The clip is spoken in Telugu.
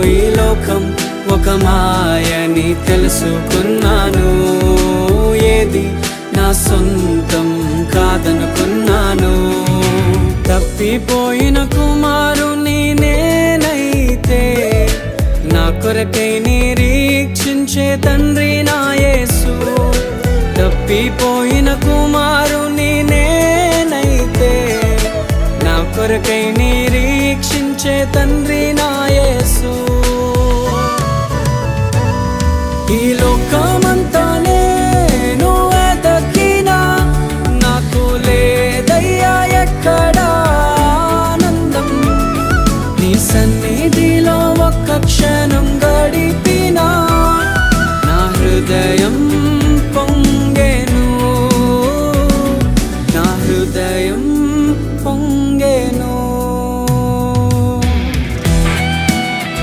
ఈ లోకం ఒక మాయని తెలుసుకున్నాను. ఏది నా సొంతం కాదనుకున్నాను. తప్పిపోయిన కుమారుని నేనైతే నా కొరకై నిరీక్షించే తండ్రి నా యేసు. తప్పిపోయిన కుమారుని నేనైతే నా కొరకై నిరీక్షించే తండ్రి నా యేసు. ఈ లోకమంతా నేను వెతకినా నాకు లేదయ్యా ఎక్కడా ఆనందం. నీ సన్నిధిలో ఒక్క